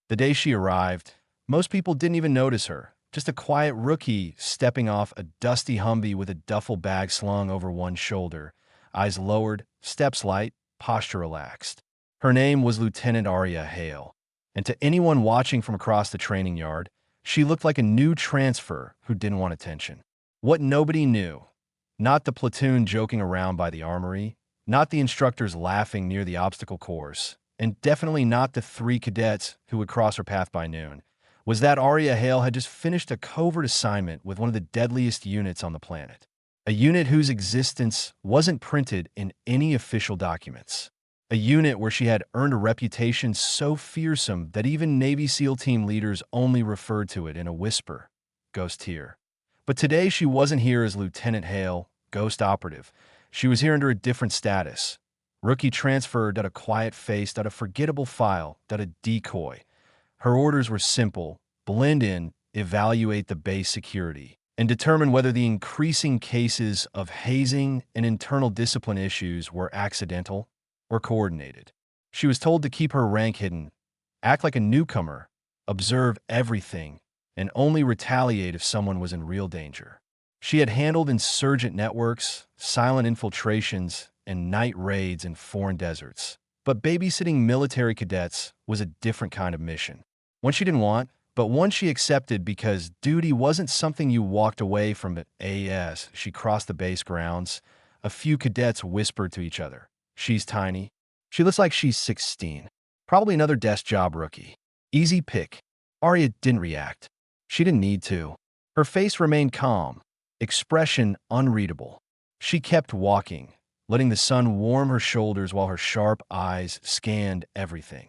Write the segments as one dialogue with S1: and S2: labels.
S1: The day she arrived, most people didn't even notice her. Just a quiet rookie stepping off a dusty Humvee with a duffel bag slung over one shoulder, eyes lowered, steps light, posture relaxed. Her name was Lieutenant Aria Hale, and to anyone watching from across the training yard, she looked like a new transfer who didn't want attention. What nobody knew, not the platoon joking around by the armory, not the instructors laughing near the obstacle course, and definitely not the 3 cadets who would cross her path by noon, was that Aria Hale had just finished a covert assignment with one of the deadliest units on the planet. A unit whose existence wasn't printed in any official documents. A unit where she had earned a reputation so fearsome that even Navy SEAL team leaders only referred to it in a whisper, Ghost here. But today she wasn't here as Lieutenant Hale, Ghost Operative. She was here under a different status. Rookie transferred a quiet-faced, a forgettable file, a decoy. Her orders were simple: blend in, evaluate the base security, and determine whether the increasing cases of hazing and internal discipline issues were accidental or coordinated. She was told to keep her rank hidden, act like a newcomer, observe everything, and only retaliate if someone was in real danger. She had handled insurgent networks, silent infiltrations, and night raids in foreign deserts. But babysitting military cadets was a different kind of mission. One she didn't want, but one she accepted because duty wasn't something you walked away from. As she crossed the base grounds, a few cadets whispered to each other. She's tiny. She looks like she's 16. Probably another desk job rookie. Easy pick. Aria didn't react. She didn't need to. Her face remained calm, expression unreadable. She kept walking, letting the sun warm her shoulders while her sharp eyes scanned everything.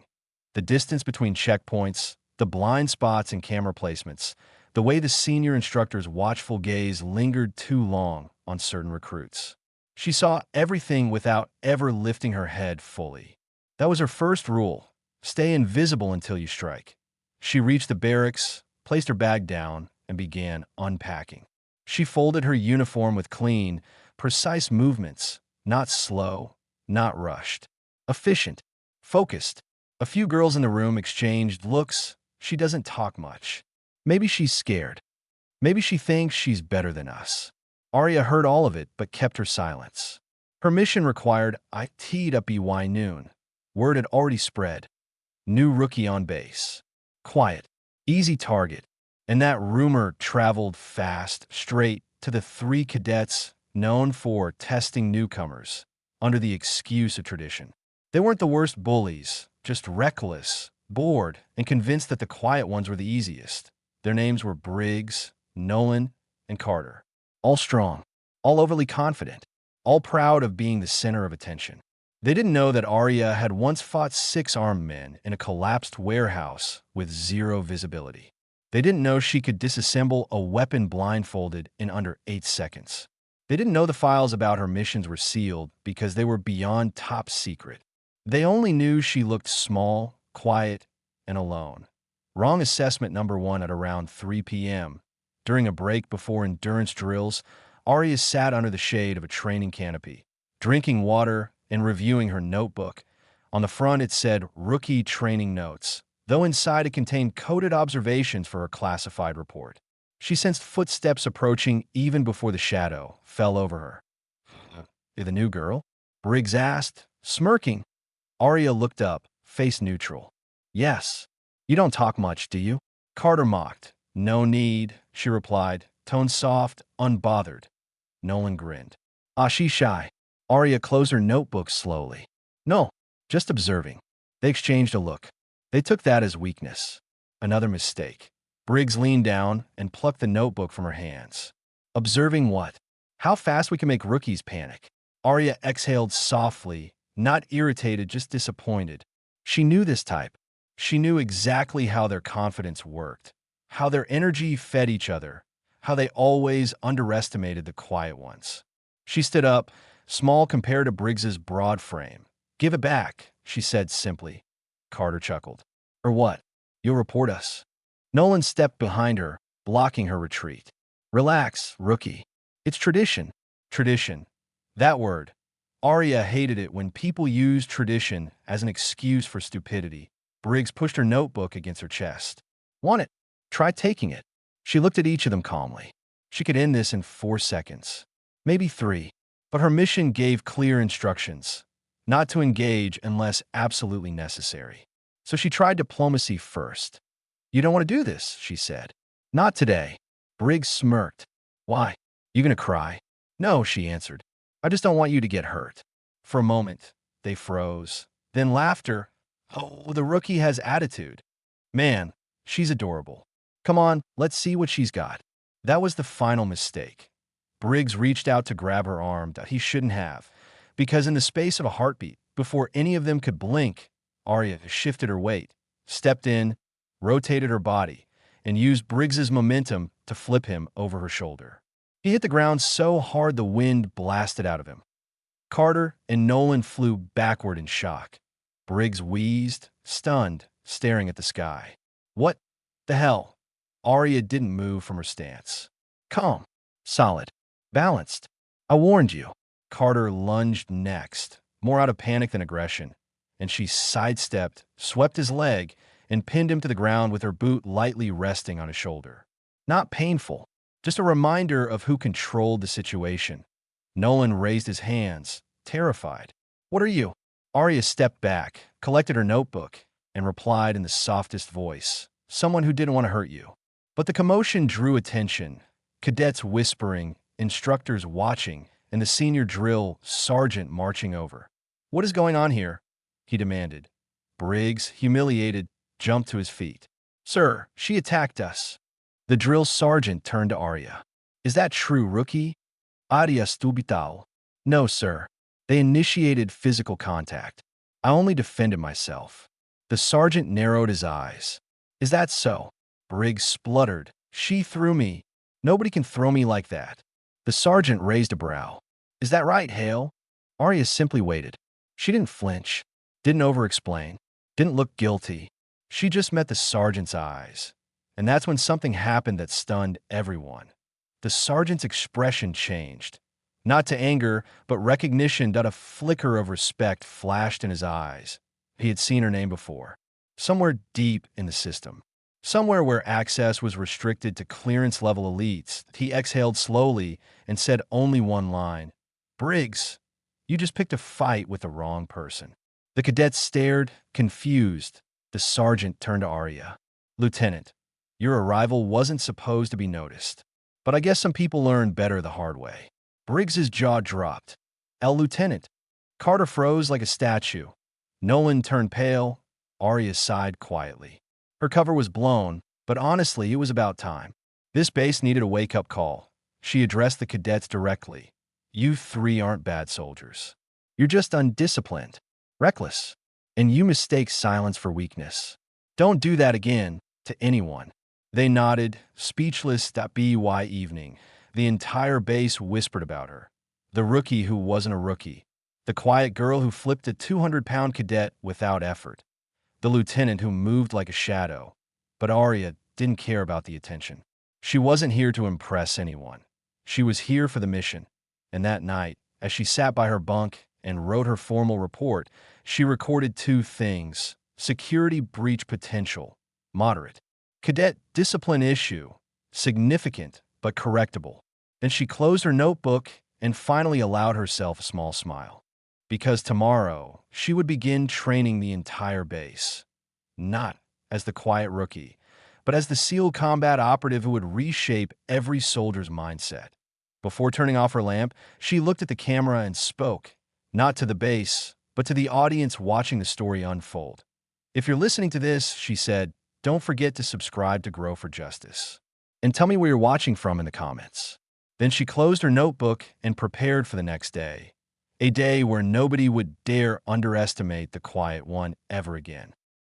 S1: The distance between checkpoints, the blind spots and camera placements, the way the senior instructor's watchful gaze lingered too long on certain recruits. She saw everything without ever lifting her head fully. That was her first rule: stay invisible until you strike. She reached the barracks, placed her bag down, and began unpacking. She folded her uniform with clean, precise movements, not slow, not rushed. Efficient, focused. A few girls in the room exchanged looks. She doesn't talk much. Maybe she's scared. Maybe she thinks she's better than us. Aria heard all of it, but kept her silence. Her mission required it up by noon. Word had already spread. New rookie on base. Quiet, easy target. And that rumor traveled fast, straight to the 3 cadets known for testing newcomers, under the excuse of tradition. They weren't the worst bullies, just reckless, bored, and convinced that the quiet ones were the easiest. Their names were Briggs, Nolan, and Carter. All strong, all overly confident, all proud of being the center of attention. They didn't know that Aria had once fought 6 armed men in a collapsed warehouse with 0 visibility. They didn't know she could disassemble a weapon blindfolded in under 8 seconds. They didn't know the files about her missions were sealed because they were beyond top secret. They only knew she looked small, quiet, and alone. Wrong assessment number 1 at around 3 p.m. During a break before endurance drills, Aria sat under the shade of a training canopy, drinking water and reviewing her notebook. On the front it said Rookie Training Notes, though inside it contained coded observations for her classified report. She sensed footsteps approaching even before the shadow fell over her. The new girl? Briggs asked, smirking. Aria looked up, face neutral. Yes. You don't talk much, do you? Carter mocked. No need, she replied, tone soft, unbothered. Nolan grinned. She's shy. Aria closed her notebook slowly. No, just observing. They exchanged a look. They took that as weakness. Another mistake. Briggs leaned down and plucked the notebook from her hands. Observing what? How fast we can make rookies panic. Aria exhaled softly, not irritated, just disappointed. She knew this type. She knew exactly how their confidence worked, how their energy fed each other, how they always underestimated the quiet ones. She stood up, small compared to Briggs's broad frame. Give it back, she said simply. Carter chuckled. Or what? You'll report us. Nolan stepped behind her, blocking her retreat. Relax, rookie. It's tradition. Tradition. That word. Aria hated it when people used tradition as an excuse for stupidity. Briggs pushed her notebook against her chest. Want it? Try taking it. She looked at each of them calmly. She could end this in 4 seconds. Maybe 3. But her mission gave clear instructions. Not to engage unless absolutely necessary. So she tried diplomacy first. You don't want to do this, she said. Not today. Briggs smirked. Why? You gonna cry? No, she answered. I just don't want you to get hurt. For a moment, they froze. Then laughter. Oh, the rookie has attitude. Man, she's adorable. Come on, let's see what she's got. That was the final mistake. Briggs reached out to grab her arm that he shouldn't have, because in the space of a heartbeat, before any of them could blink, Arya shifted her weight, stepped in, rotated her body, and used Briggs's momentum to flip him over her shoulder. He hit the ground so hard the wind blasted out of him. Carter and Nolan flew backward in shock. Briggs wheezed, stunned, staring at the sky. What the hell? Arya didn't move from her stance. Calm, solid, balanced. I warned you. Carter lunged next, more out of panic than aggression, and she sidestepped, swept his leg, and pinned him to the ground with her boot lightly resting on his shoulder. Not painful, just a reminder of who controlled the situation. Nolan raised his hands, terrified. What are you? Arya stepped back, collected her notebook, and replied in the softest voice, someone who didn't want to hurt you. But the commotion drew attention, cadets whispering, instructors watching, and the senior drill sergeant marching over. What is going on here? He demanded. Briggs, humiliated, jumped to his feet. Sir, she attacked us. The drill sergeant turned to Arya. Is that true, rookie? Arya stubitao. No, sir. They initiated physical contact. I only defended myself. The sergeant narrowed his eyes. Is that so? Briggs spluttered. She threw me. Nobody can throw me like that. The sergeant raised a brow. Is that right, Hale? Arya simply waited. She didn't flinch, didn't over-explain, didn't look guilty. She just met the sergeant's eyes. And that's when something happened that stunned everyone. The sergeant's expression changed. Not to anger, but recognition that a flicker of respect flashed in his eyes. He had seen her name before. Somewhere deep in the system. Somewhere where access was restricted to clearance-level elites. He exhaled slowly and said only one line. Briggs, you just picked a fight with the wrong person. The cadets stared, confused. The sergeant turned to Arya. Lieutenant, your arrival wasn't supposed to be noticed. But I guess some people learn better the hard way. Briggs's jaw dropped. Lieutenant. Carter froze like a statue. Nolan turned pale. Arya sighed quietly. Her cover was blown, but honestly, it was about time. This base needed a wake-up call. She addressed the cadets directly. You 3 aren't bad soldiers. You're just undisciplined, reckless, and you mistake silence for weakness. Don't do that again to anyone. They nodded, speechless. By evening, the entire base whispered about her. The rookie who wasn't a rookie. The quiet girl who flipped a 200-pound cadet without effort. The lieutenant who moved like a shadow. But Arya didn't care about the attention. She wasn't here to impress anyone. She was here for the mission. And that night, as she sat by her bunk and wrote her formal report, she recorded 2 things. Security breach potential, moderate. Cadet discipline issue, significant but correctable. Then she closed her notebook and finally allowed herself a small smile. Because tomorrow, she would begin training the entire base. Not as the quiet rookie, but as the SEAL combat operative who would reshape every soldier's mindset. Before turning off her lamp, she looked at the camera and spoke, not to the base, but to the audience watching the story unfold. If you're listening to this, she said, don't forget to subscribe to Grow for Justice. And tell me where you're watching from in the comments. Then she closed her notebook and prepared for the next day. A day where nobody would dare underestimate the quiet one ever again.